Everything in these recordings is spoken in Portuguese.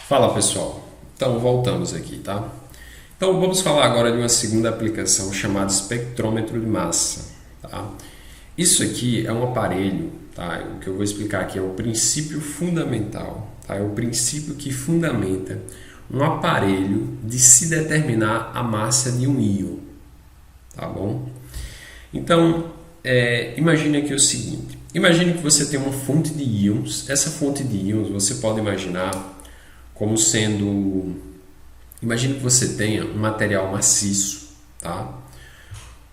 Fala pessoal, então voltamos aqui, tá? Então vamos falar agora de uma segunda aplicação chamada espectrômetro de massa, tá? Isso aqui é um aparelho, tá? O que eu vou explicar aqui é o princípio fundamental, tá? É o princípio que fundamenta um aparelho de se determinar a massa de um íon, tá bom? Então, imagine aqui o seguinte, imagine que você tem uma fonte de íons, essa fonte de íons você pode imaginar como sendo, imagine que você tenha um material maciço, tá?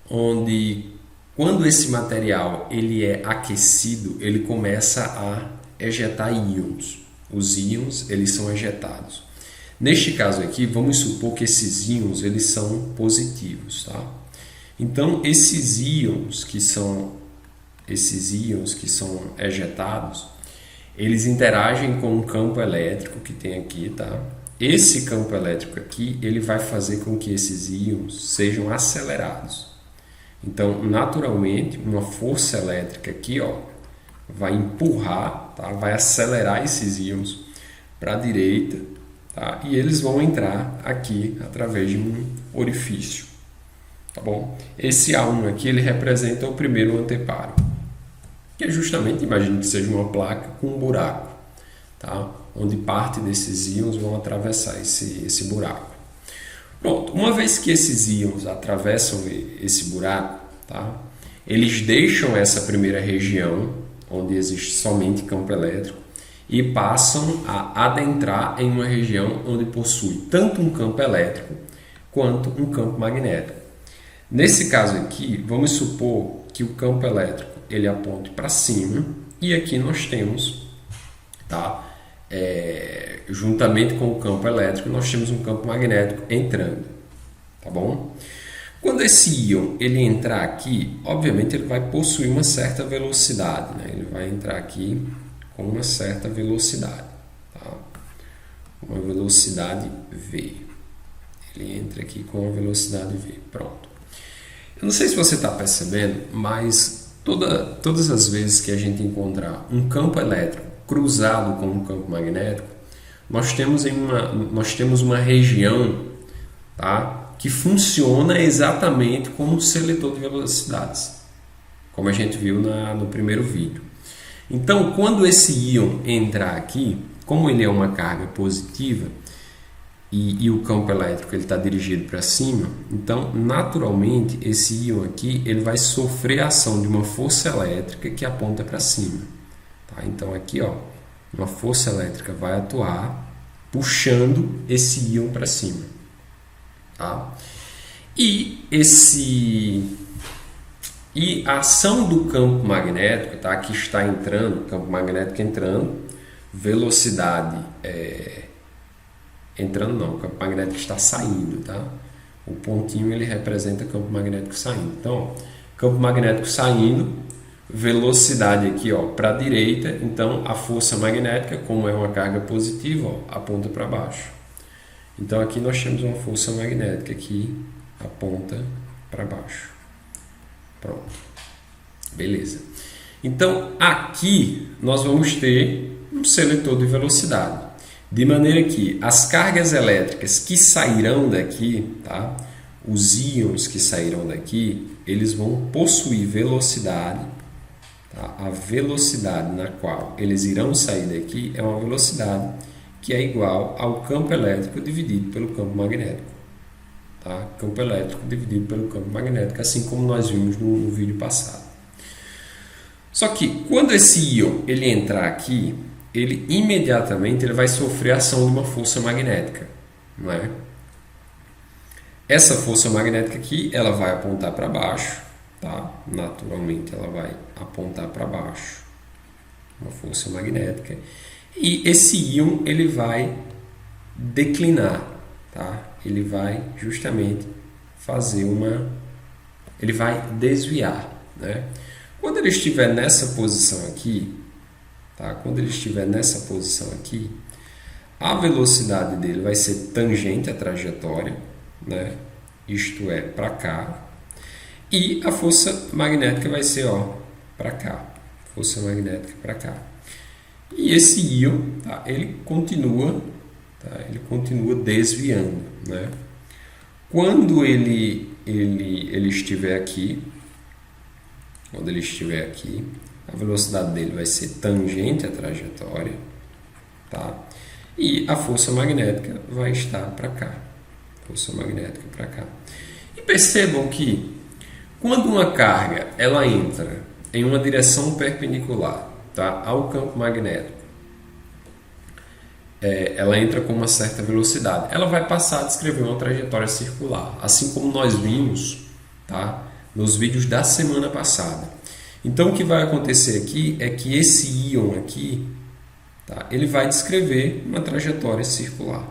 Onde quando esse material ele é aquecido, ele começa a ejetar íons. Os íons eles são ejetados. Neste caso aqui, vamos supor que esses íons eles são positivos, tá? Então esses íons que são ejetados, eles interagem com um campo elétrico que tem aqui, tá? Esse campo elétrico aqui, ele vai fazer com que esses íons sejam acelerados. Então, naturalmente, uma força elétrica aqui, ó, vai empurrar, tá? Vai acelerar esses íons para a direita, tá? E eles vão entrar aqui através de um orifício, tá bom? Esse A1 aqui, ele representa o primeiro anteparo, que é justamente, imagine que seja uma placa com um buraco, tá? Onde parte desses íons vão atravessar esse buraco. Pronto, uma vez que esses íons atravessam esse buraco, tá? Eles deixam essa primeira região, onde existe somente campo elétrico, e passam a adentrar em uma região onde possui tanto um campo elétrico quanto um campo magnético. Nesse caso aqui, vamos supor que o campo elétrico ele aponte para cima, e aqui nós temos, tá? Juntamente com o campo elétrico, nós temos um campo magnético entrando, tá bom? Quando esse íon ele entrar aqui, obviamente ele vai possuir uma certa velocidade, né? Ele vai entrar aqui com uma certa velocidade, tá? Uma velocidade V. Ele entra aqui com uma velocidade V, pronto. Eu não sei se você está percebendo, mas todas as vezes que a gente encontrar um campo elétrico cruzado com um campo magnético, nós temos uma região, tá, que funciona exatamente como um seletor de velocidades, como a gente viu no primeiro vídeo. Então, quando esse íon entrar aqui, como ele é uma carga positiva e o campo elétrico está dirigido para cima, então, naturalmente, esse íon aqui ele vai sofrer a ação de uma força elétrica que aponta para cima. Tá? Então, aqui, ó, uma força elétrica vai atuar puxando esse íon para cima. Tá? E a ação do campo magnético, tá? Aqui está entrando, campo magnético entrando, velocidade entrando não, o campo magnético está saindo, tá? O pontinho ele representa campo magnético saindo. Então, ó, campo magnético saindo, velocidade aqui, ó, para a direita, então a força magnética, como é uma carga positiva, ó, aponta para baixo. Então aqui nós temos uma força magnética que aponta para baixo. Pronto. Beleza. Então aqui nós vamos ter um seletor de velocidade. De maneira que as cargas elétricas que sairão daqui, tá? Os íons que sairão daqui, eles vão possuir velocidade. Tá? A velocidade na qual eles irão sair daqui é uma velocidade que é igual ao campo elétrico dividido pelo campo magnético. Tá? Campo elétrico dividido pelo campo magnético, assim como nós vimos no vídeo passado. Só que quando esse íon ele entrar aqui, ele imediatamente vai sofrer a ação de uma força magnética, não é? Essa força magnética aqui, ela vai apontar para baixo, tá? Naturalmente ela vai apontar para baixo, uma força magnética, e esse íon ele vai declinar, tá? Ele vai justamente ele vai desviar, né? Quando ele estiver nessa posição aqui, tá? Quando ele estiver nessa posição aqui, a velocidade dele vai ser tangente à trajetória, né? Isto é, para cá. E a força magnética vai ser, ó, para cá. Força magnética para cá. E esse íon, tá? Ele continua tá? Ele continua desviando, né? Quando ele estiver aqui, a velocidade dele vai ser tangente à trajetória, tá? E a força magnética vai estar para cá. Força magnética para cá. E percebam que quando uma carga ela entra em uma direção perpendicular, tá, ao campo magnético, ela entra com uma certa velocidade. Ela vai passar a descrever uma trajetória circular, assim como nós vimos, tá, nos vídeos da semana passada. Então o que vai acontecer aqui é que esse íon aqui, tá, ele vai descrever uma trajetória circular.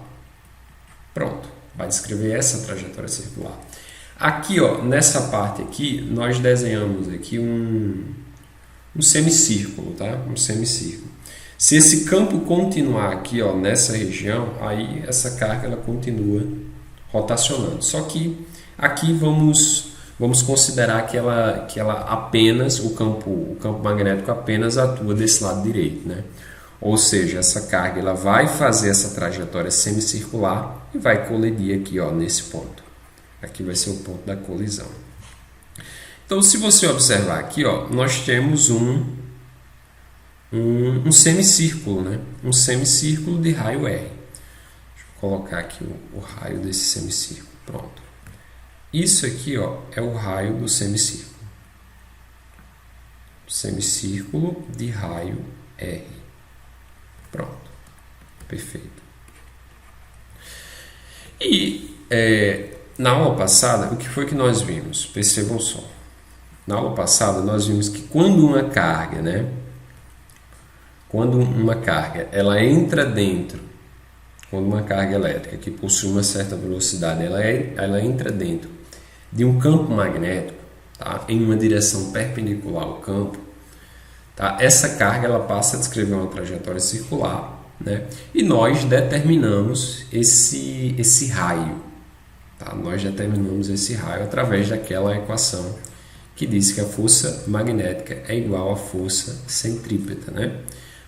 Pronto, vai descrever essa trajetória circular. Aqui, ó, nessa parte aqui, nós desenhamos aqui um semicírculo, tá? Um semicírculo. Se esse campo continuar aqui, ó, nessa região, aí essa carga ela continua rotacionando. Só que aqui vamos considerar que ela apenas, o campo magnético apenas atua desse lado direito, né? Ou seja, essa carga ela vai fazer essa trajetória semicircular e vai colidir aqui, ó, nesse ponto. Aqui vai ser o ponto da colisão. Então, se você observar aqui, ó, nós temos um semicírculo, né? Um semicírculo de raio R. Deixa eu colocar aqui o raio desse semicírculo. Pronto. Isso aqui, ó, é o raio do semicírculo. Semicírculo de raio R. Pronto. Perfeito. E na aula passada, o que foi que nós vimos? Percebam só. Na aula passada, nós vimos que quando uma carga, né? Quando uma carga ela entra dentro, quando uma carga elétrica que possui uma certa velocidade, ela entra dentro de um campo magnético, tá? Em uma direção perpendicular ao campo, tá? Essa carga ela passa a descrever uma trajetória circular, né? E nós determinamos esse raio, tá? Nós determinamos esse raio através daquela equação que diz que a força magnética é igual à força centrípeta, né?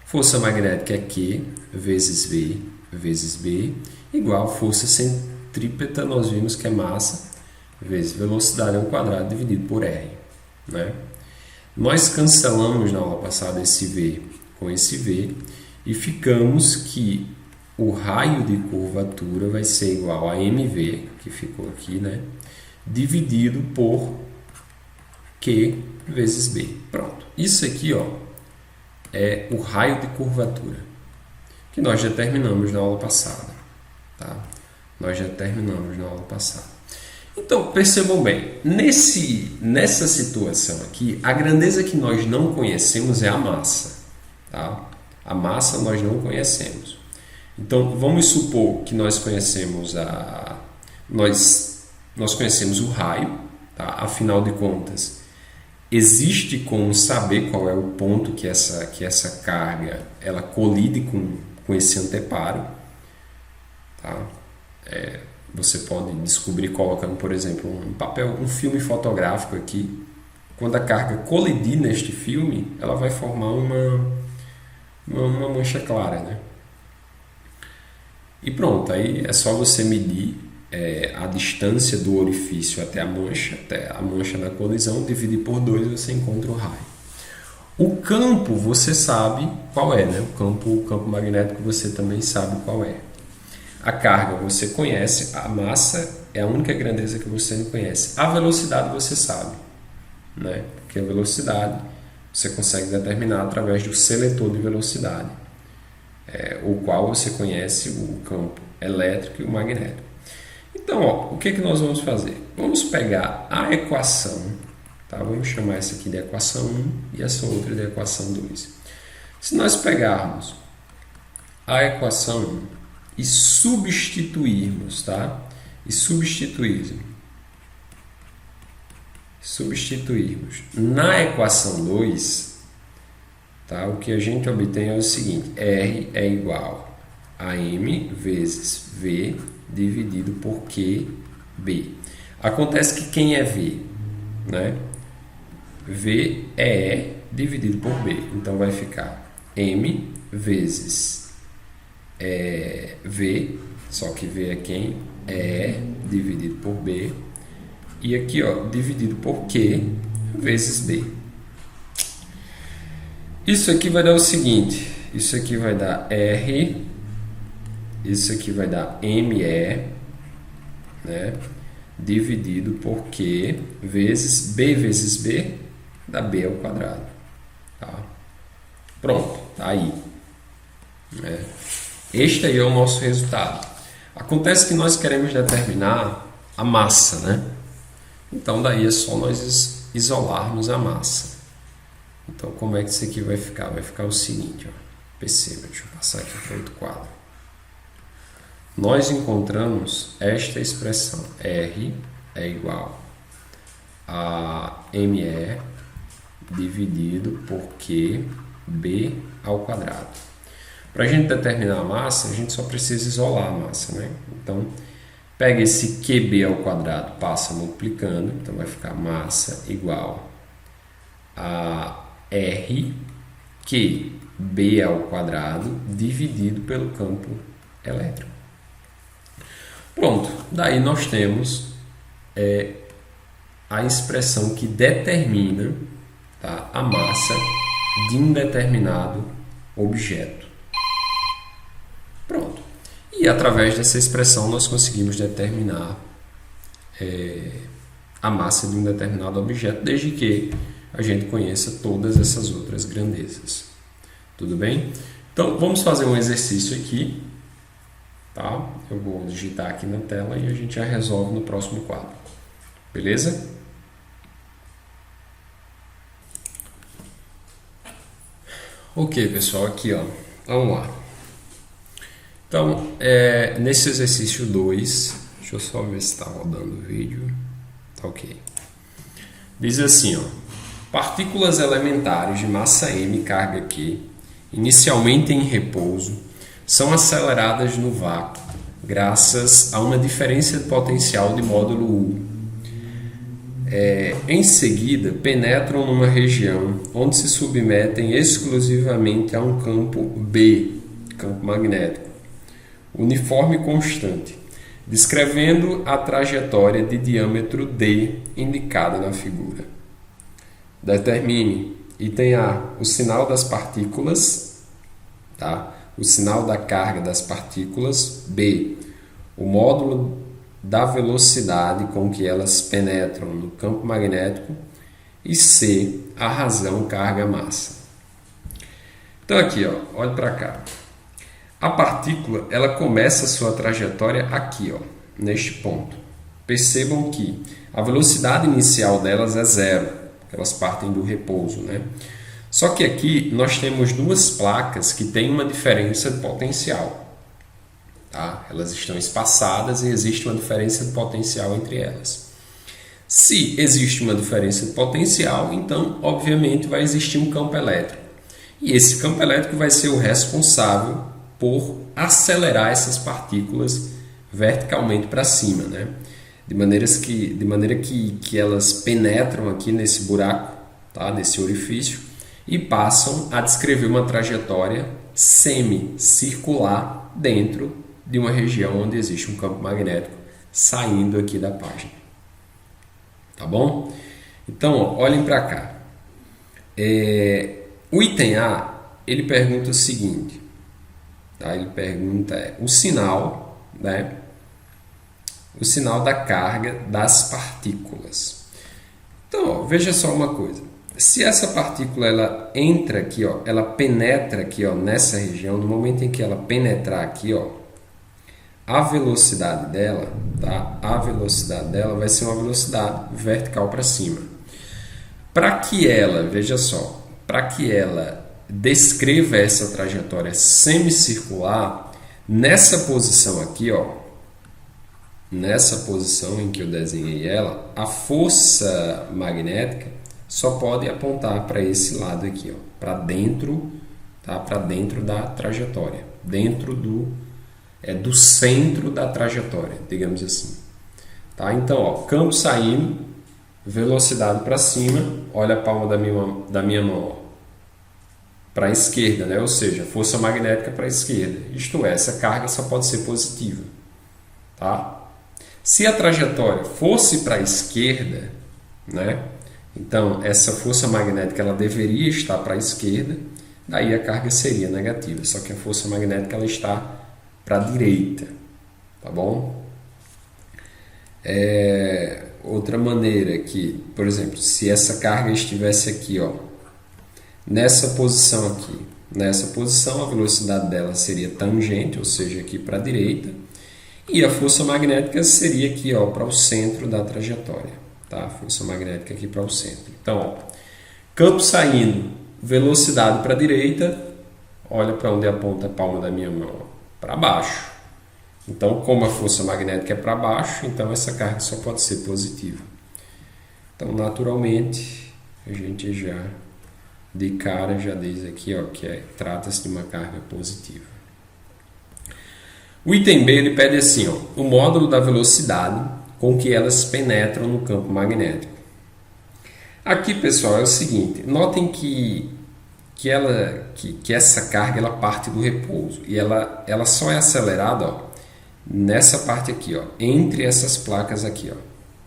Força magnética é Q vezes V vezes B igual a força centrípeta, nós vimos que é massa vezes velocidade ao quadrado dividido por R, né? Nós cancelamos na aula passada esse V com esse V e ficamos que o raio de curvatura vai ser igual a MV, que ficou aqui, né? Dividido por Q vezes B. Pronto. Isso aqui, ó, é o raio de curvatura que nós determinamos na aula passada, tá? Nós determinamos na aula passada. Então, percebam bem, nessa situação aqui, a grandeza que nós não conhecemos é a massa, tá? A massa nós não conhecemos. Então, vamos supor que nós conhecemos nós conhecemos o raio, tá? Afinal de contas, existe como saber qual é o ponto que essa carga ela colide com esse anteparo, tá? Você pode descobrir colocando, por exemplo, um filme fotográfico aqui. Quando a carga colidir neste filme, ela vai formar uma mancha clara, né? E pronto, aí é só você medir a distância do orifício até a mancha da colisão, dividir por 2 e você encontra o raio. O campo você sabe qual é, né? O campo magnético você também sabe qual é. A carga você conhece, a massa é a única grandeza que você não conhece. A velocidade você sabe, né? Porque a velocidade você consegue determinar através do seletor de velocidade, o qual você conhece o campo elétrico e o magnético. Então, ó, o que nós vamos fazer? Vamos pegar a equação, tá? Vamos chamar essa aqui de equação 1 e essa outra de equação 2. Se nós pegarmos a equação 1 e substituirmos, tá? E substituirmos na equação 2, tá? O que a gente obtém é o seguinte: R é igual a M vezes V dividido por QB. Acontece que quem é V, né? V é E dividido por B. Então vai ficar M vezes V, só que V é quem? E dividido por B. E aqui, ó, dividido por Q vezes B. Isso aqui vai dar o seguinte, isso aqui vai dar R, isso aqui vai dar ME, né, dividido por Q vezes B, dá B ao quadrado. Tá? Pronto, tá aí. Este aí é o nosso resultado. Acontece que nós queremos determinar a massa, né? Então, daí é só nós isolarmos a massa. Então, como é que isso aqui vai ficar? Vai ficar o seguinte, ó. Perceba, deixa eu passar aqui para outro quadro. Nós encontramos esta expressão. R é igual a ME dividido por QB ao quadrado. Para a gente determinar a massa, a gente só precisa isolar a massa, né? Então, pega esse QB ao quadrado, passa multiplicando, então vai ficar massa igual a R QB ao quadrado dividido pelo campo elétrico. Pronto, daí nós temos a expressão que determina, tá, a massa de um determinado objeto. Pronto. E através dessa expressão nós conseguimos determinar a massa de um determinado objeto, desde que a gente conheça todas essas outras grandezas. Tudo bem? Então, vamos fazer um exercício aqui. Tá? Eu vou digitar aqui na tela e a gente já resolve no próximo quadro. Beleza? Ok, pessoal, aqui, ó. Vamos lá. Então, nesse exercício 2, deixa eu só ver se está rodando o vídeo. Tá ok. Diz assim, ó. Partículas elementares de massa m, carga Q, inicialmente em repouso, são aceleradas no vácuo, graças a uma diferença de potencial de módulo U. Em seguida, penetram numa região onde se submetem exclusivamente a um campo B, campo magnético, uniforme e constante, descrevendo a trajetória de diâmetro D indicada na figura. Determine, item A, o sinal das partículas, tá? O sinal da carga das partículas. B, o módulo da velocidade com que elas penetram no campo magnético. E C, a razão carga-massa. Então aqui, ó, olha para cá. A partícula, ela começa a sua trajetória aqui, ó, neste ponto. Percebam que a velocidade inicial delas é zero. Elas partem do repouso, né? Só que aqui nós temos duas placas que têm uma diferença de potencial. Tá? Elas estão espaçadas e existe uma diferença de potencial entre elas. Se existe uma diferença de potencial, então, obviamente, vai existir um campo elétrico. E esse campo elétrico vai ser o responsável por acelerar essas partículas verticalmente para cima, né? De maneira que elas penetram aqui nesse buraco, tá? Nesse orifício, e passam a descrever uma trajetória semicircular dentro de uma região onde existe um campo magnético saindo aqui da página. Tá bom? Então, ó, olhem para cá. O item A, ele pergunta o seguinte. Tá? Ele pergunta o sinal, né? O sinal da carga das partículas. Então, ó, veja só uma coisa. Se essa partícula ela entra aqui, ó, ela penetra aqui, ó, nessa região, no momento em que ela penetrar aqui, ó, a velocidade dela, tá? A velocidade dela vai ser uma velocidade vertical para cima. Para que ela, veja só, para que ela descreva essa trajetória semicircular, nessa posição aqui, ó, nessa posição em que eu desenhei ela, a força magnética só pode apontar para esse lado aqui, ó, para dentro, tá? Para dentro da trajetória, dentro do centro da trajetória, digamos assim. Tá? Então, ó, campo saindo, velocidade para cima, olha a palma da minha mão. Ó. para a esquerda, né? Ou seja, força magnética para a esquerda. Isto é, essa carga só pode ser positiva. Tá? Se a trajetória fosse para a esquerda, né? Então essa força magnética ela deveria estar para a esquerda, daí a carga seria negativa. Só que a força magnética ela está para a direita. Tá bom? Outra maneira que, por exemplo, se essa carga estivesse aqui, ó, nessa posição aqui, nessa posição a velocidade dela seria tangente, ou seja, aqui para a direita, e a força magnética seria aqui, ó, para o centro da trajetória, tá? Força magnética aqui para o centro. Então, ó, campo saindo, velocidade para a direita, olha para onde aponta a palma da minha mão, para baixo. Então, como a força magnética é para baixo, então essa carga só pode ser positiva. Então, naturalmente, a gente já de cara já diz aqui, ó, que trata-se de uma carga positiva. O item B ele pede assim, ó, o módulo da velocidade com que elas penetram no campo magnético. Aqui, pessoal, é o seguinte, notem que essa carga ela parte do repouso e ela só é acelerada, ó, nessa parte aqui, ó, entre essas placas aqui, ó,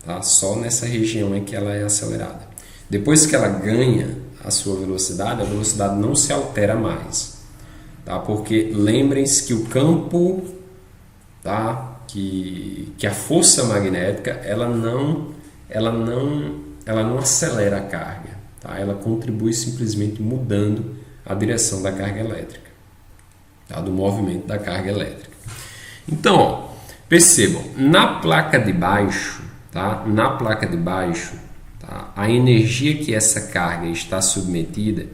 tá? Só nessa região é que ela é acelerada. Depois que ela ganha a sua velocidade, a velocidade não se altera mais, tá? Porque lembrem-se que o campo, tá? Que a força magnética ela não acelera a carga, tá? Ela contribui simplesmente mudando a direção da carga elétrica, tá? Do movimento da carga elétrica. Então, ó, percebam, na placa de baixo, tá? Na placa de baixo, tá? A energia que essa carga está submetida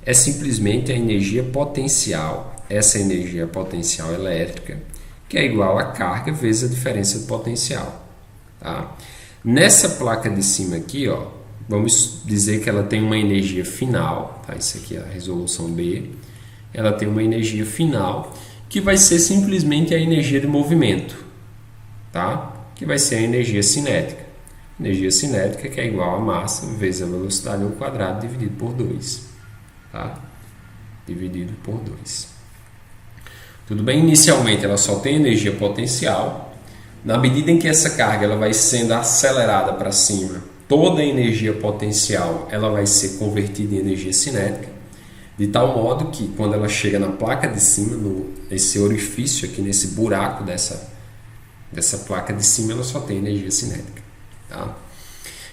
é simplesmente a energia potencial, essa energia potencial elétrica, que é igual a carga vezes a diferença de potencial, tá? Nessa placa de cima aqui, ó, vamos dizer que ela tem uma energia final, tá? Isso aqui é a resolução B, ela tem uma energia final que vai ser simplesmente a energia de movimento, tá? Que vai ser a energia cinética. Energia cinética que é igual a massa vezes a velocidade ao quadrado dividido por 2. Tá? Dividido por 2. Tudo bem? Inicialmente ela só tem energia potencial. Na medida em que essa carga ela vai sendo acelerada para cima, toda a energia potencial ela vai ser convertida em energia cinética. De tal modo que quando ela chega na placa de cima, nesse orifício aqui, nesse buraco dessa placa de cima, ela só tem energia cinética. Tá?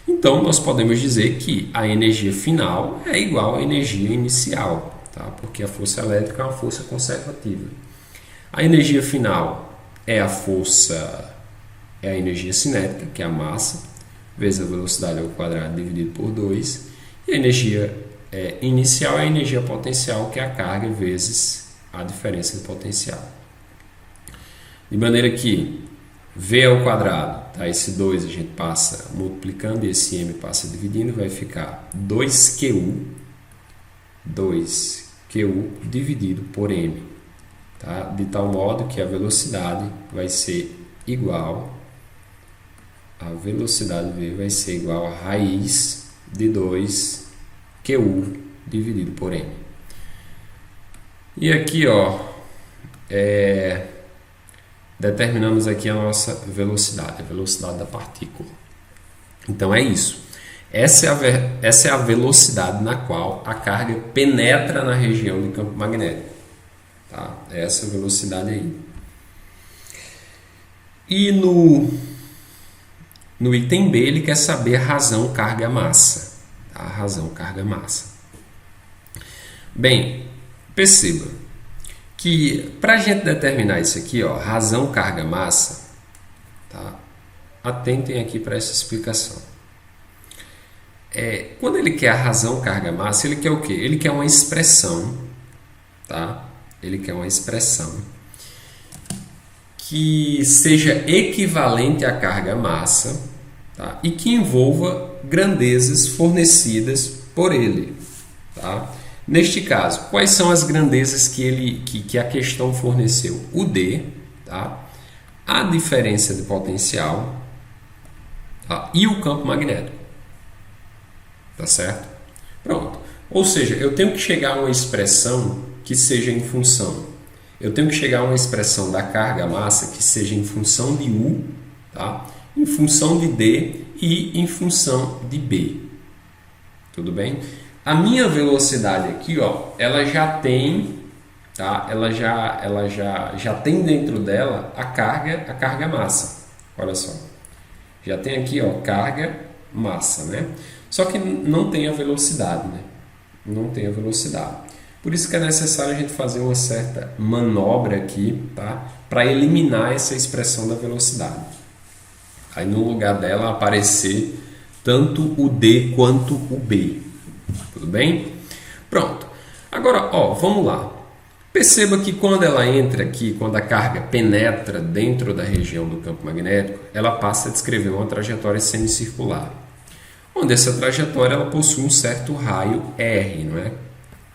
Então, nós podemos dizer que a energia final é igual à energia inicial, tá? Porque a força elétrica é uma força conservativa. A energia final é a energia cinética, que é a massa, vezes a velocidade ao quadrado dividido por 2, e a energia inicial é a energia potencial, que é a carga vezes a diferença de potencial. De maneira que V ao quadrado, tá? Esse 2 a gente passa multiplicando e esse M passa dividindo, vai ficar 2Q dividido por M, tá? De tal modo que a velocidade vai ser igual, a velocidade V vai ser igual a raiz de 2QU dividido por M. E aqui, ó, determinamos aqui a nossa velocidade, a velocidade da partícula. Então é isso. Essa é a velocidade na qual a carga penetra na região do campo magnético. Tá? Essa velocidade aí. E no item B ele quer saber a razão carga-massa. Tá? A razão carga-massa. Bem, perceba que para a gente determinar isso aqui, ó, razão carga-massa, tá? Atentem aqui para essa explicação. Quando ele quer a razão carga-massa, ele quer o quê? Ele quer uma expressão, tá? Ele quer uma expressão que seja equivalente à carga-massa, tá? E que envolva grandezas fornecidas por ele, tá? Neste caso, quais são as grandezas que a questão forneceu? O D, tá? A diferença de potencial, tá? E o campo magnético. Tá certo? Pronto. Ou seja, eu tenho que chegar a uma expressão que seja em função. Eu tenho que chegar a uma expressão da carga-massa que seja em função de U, tá? Em função de D e em função de B. Tudo bem? A minha velocidade aqui, ó, ela já tem, tá? Ela já tem dentro dela a carga-massa. Olha só. Já tem aqui, ó, carga-massa, né? Só que não tem a velocidade, né? Não tem a velocidade. Por isso que é necessário a gente fazer uma certa manobra aqui, tá? Para eliminar essa expressão da velocidade. Aí no lugar dela aparecer tanto o D quanto o B. Tudo bem? Pronto. Agora, ó, vamos lá. Perceba que quando ela entra aqui, quando a carga penetra dentro da região do campo magnético, ela passa a descrever uma trajetória semicircular. Onde essa trajetória ela possui um certo raio R, não é?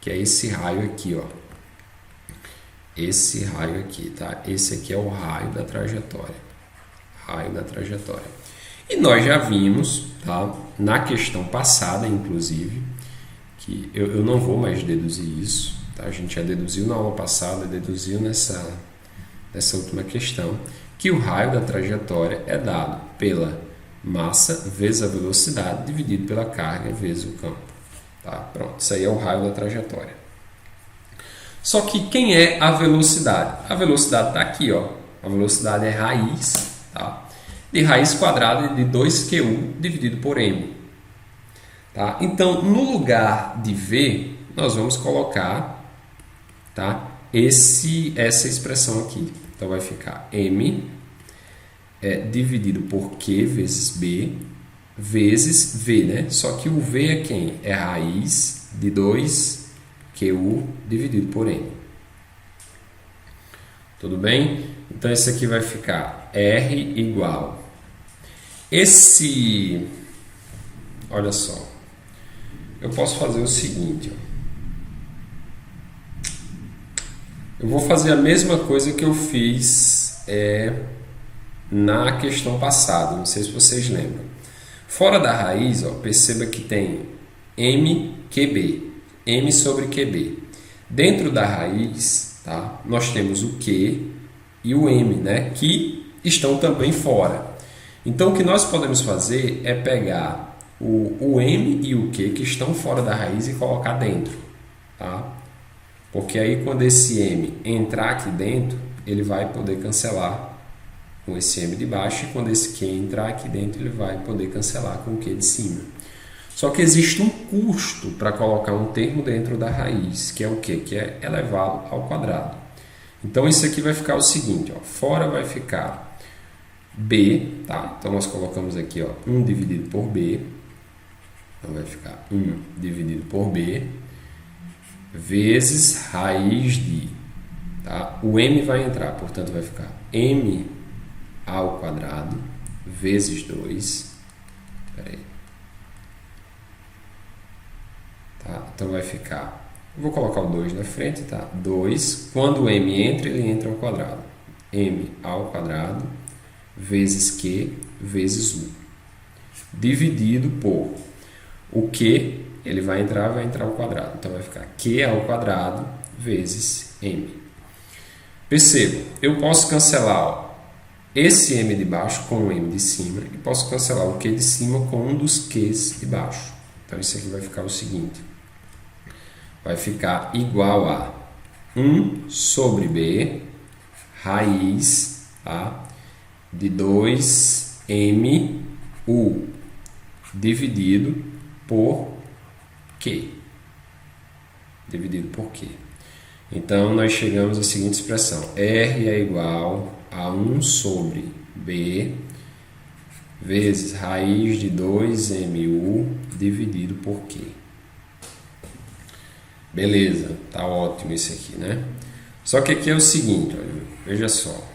Que é esse raio aqui, ó. Esse raio aqui, tá? Esse aqui é o raio da trajetória. Raio da trajetória. E nós já vimos, tá? Na questão passada, inclusive, que eu não vou mais deduzir isso, tá? A gente já deduziu na aula passada, deduziu nessa última questão, que o raio da trajetória é dado pela massa vezes a velocidade dividido pela carga vezes o campo. Tá? Pronto, isso aí é o raio da trajetória. Só que quem é a velocidade? A velocidade está aqui, ó. A velocidade é raiz, tá? De raiz quadrada de 2QU dividido por M. Tá? Então, no lugar de V, nós vamos colocar, tá? Essa expressão aqui. Então, vai ficar M dividido por Q vezes B vezes V, né? Só que o V é quem? É raiz de 2QU dividido por M. Tudo bem? Então, esse aqui vai ficar R igual. Olha só. Eu posso fazer o seguinte, ó. Eu vou fazer a mesma coisa que eu fiz na questão passada, não sei se vocês lembram. Fora da raiz, ó, perceba que tem MQB, M sobre QB. Dentro da raiz, tá, nós temos o Q e o M, né, que estão também fora. Então, o que nós podemos fazer é pegar o M e o Q que estão fora da raiz e colocar dentro, tá? Porque aí, quando esse M entrar aqui dentro, ele vai poder cancelar com esse M de baixo, e quando esse Q entrar aqui dentro, ele vai poder cancelar com o Q de cima. Só que existe um custo para colocar um termo dentro da raiz, que é o quê? Que é elevá-lo ao quadrado. Então, isso aqui vai ficar o seguinte, ó, fora vai ficar B, tá? Então, nós colocamos aqui, ó, 1 dividido por B, então vai ficar 1 dividido por B, vezes raiz de, tá? O M vai entrar, portanto, vai ficar M ao quadrado vezes 2. Peraí. Tá? Então vai ficar, vou colocar o 2 na frente, tá? 2, quando o M entra, ele entra ao quadrado. M ao quadrado vezes Q vezes U. Dividido por o Q, ele vai entrar ao quadrado. Então vai ficar Q ao quadrado vezes M. Perceba, eu posso cancelar, ó, esse M de baixo com o M de cima e posso cancelar o Q de cima com um dos Qs de baixo. Então isso aqui vai ficar o seguinte. Vai ficar igual a 1 sobre B raiz, tá, de 2MU dividido por Q. Dividido por Q. Então, nós chegamos à seguinte expressão. R é igual a 1 sobre B vezes raiz de 2MU dividido por Q. Beleza, tá ótimo isso aqui, né? Só que aqui é o seguinte, olha, veja só.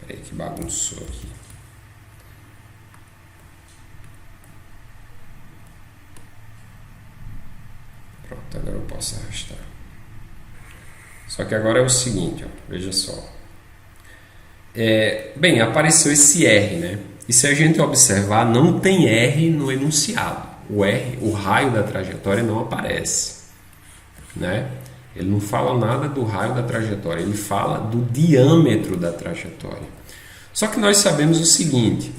Peraí que bagunçou aqui. Pronto, agora eu posso arrastar. Só que agora é o seguinte, ó, veja só. Bem, apareceu esse R, né? E se a gente observar, não tem R no enunciado. O R, o raio da trajetória, não aparece. né? Ele não fala nada do raio da trajetória, ele fala do diâmetro da trajetória. Só que nós sabemos o seguinte,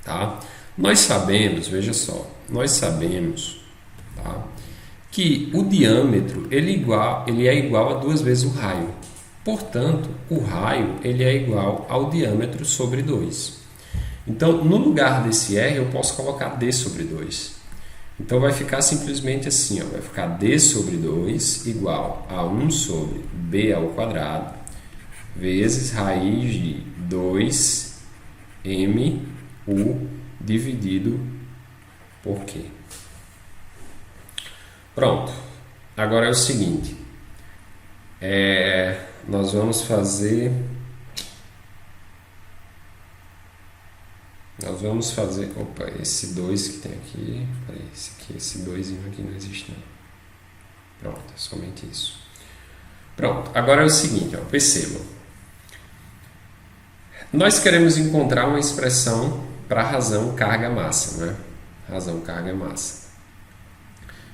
tá? Nós sabemos, veja só, nós sabemos, tá, que o diâmetro ele é igual a 2 vezes o raio. Portanto, o raio ele é igual ao diâmetro sobre 2. Então, no lugar desse R, eu posso colocar D sobre 2. Então, vai ficar simplesmente assim, ó, vai ficar D sobre 2 igual a 1 sobre B ao quadrado vezes raiz de 2mu dividido por Q. Pronto. Agora é o seguinte. Nós vamos fazer... Opa, esse 2 que tem aqui... Peraí, esse 2 aqui não existe não. Pronto, é somente isso. Pronto, agora é o seguinte, ó, percebam. Nós queremos encontrar uma expressão para a razão carga-massa, né? Razão carga-massa.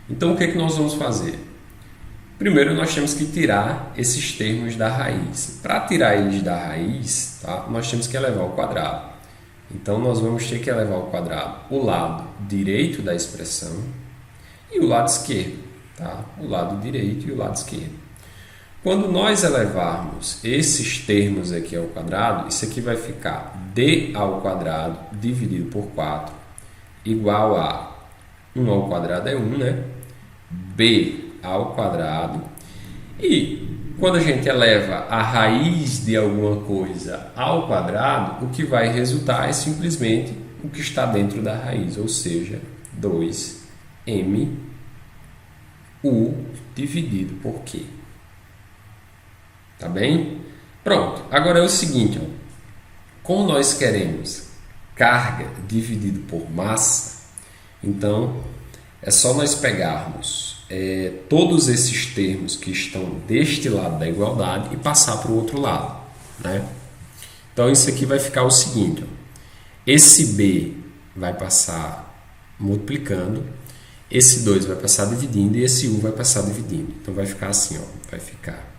Então, o que nós vamos fazer? Primeiro, nós temos que tirar esses termos da raiz. Para tirar eles da raiz, tá, nós temos que elevar ao quadrado. Então, nós vamos ter que elevar ao quadrado o lado direito da expressão e o lado esquerdo. Tá? O lado direito e o lado esquerdo. Quando nós elevarmos esses termos aqui ao quadrado, isso aqui vai ficar d ao quadrado dividido por 4 igual a 1 ao quadrado é 1, né? B ao quadrado. E quando a gente eleva a raiz de alguma coisa ao quadrado, o que vai resultar é simplesmente o que está dentro da raiz, ou seja, 2mu dividido por Q. Tá bem? Pronto. Agora é o seguinte, ó. Como nós queremos carga dividido por massa, então é só nós pegarmos todos esses termos que estão deste lado da igualdade e passar para o outro lado, né? Então isso aqui vai ficar o seguinte, ó. Esse B vai passar multiplicando, esse 2 vai passar dividindo e esse U vai passar dividindo. Então vai ficar assim, ó. Vai ficar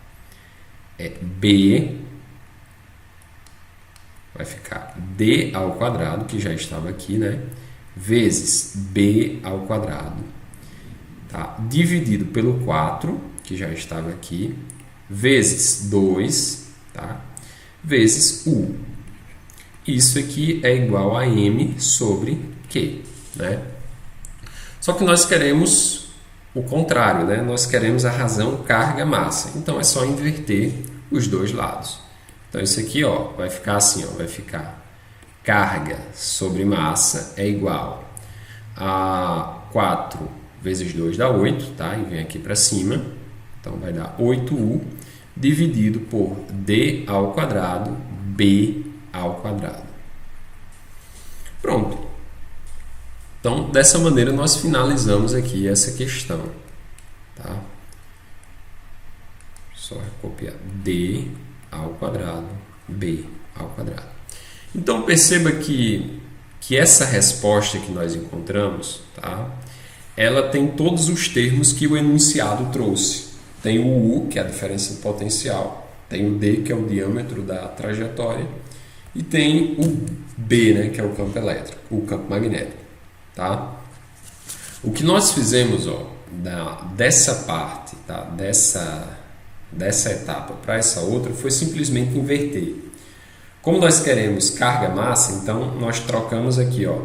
B, vai ficar D ao quadrado, que já estava aqui, né? Vezes B ao quadrado, tá? Dividido pelo 4, que já estava aqui, vezes 2, tá? Vezes U. Isso aqui é igual a M sobre Q, né? Só que nós queremos o contrário, né? Nós queremos a razão carga-massa. Então, é só inverter os dois lados. Então, isso aqui, ó, vai ficar assim, ó, vai ficar carga sobre massa é igual a 4 vezes 2 dá 8, tá? E vem aqui para cima. Então, vai dar 8U dividido por D ao quadrado, B ao quadrado. Pronto. Então, dessa maneira, nós finalizamos aqui essa questão. Tá? Só copiar D ao quadrado, B ao quadrado. Então, perceba que essa resposta que nós encontramos, tá? Ela tem todos os termos que o enunciado trouxe. Tem o U, que é a diferença de potencial, tem o D, que é o diâmetro da trajetória, e tem o B, né, que é o campo elétrico, o campo magnético. Tá? O que nós fizemos, ó, dessa parte, tá? dessa etapa para essa outra, foi simplesmente inverter. Como nós queremos carga-massa, então nós trocamos aqui, ó,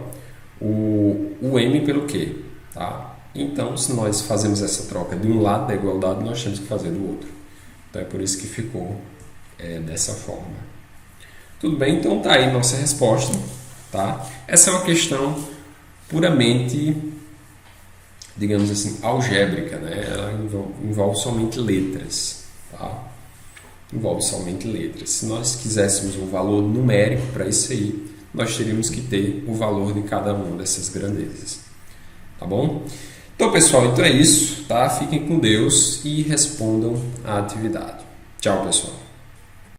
o M pelo Q. Tá? Então, se nós fazemos essa troca de um lado da igualdade, nós temos que fazer do outro. Então, é por isso que ficou dessa forma. Tudo bem? Então, tá aí nossa resposta. Tá? Essa é uma questão puramente, digamos assim, algébrica, né? Ela envolve somente letras, tá? Envolve somente letras. Se nós quiséssemos um valor numérico para isso aí, nós teríamos que ter o valor de cada uma dessas grandezas, tá bom? Então, pessoal, então é isso, tá? Fiquem com Deus e respondam à atividade. Tchau, pessoal.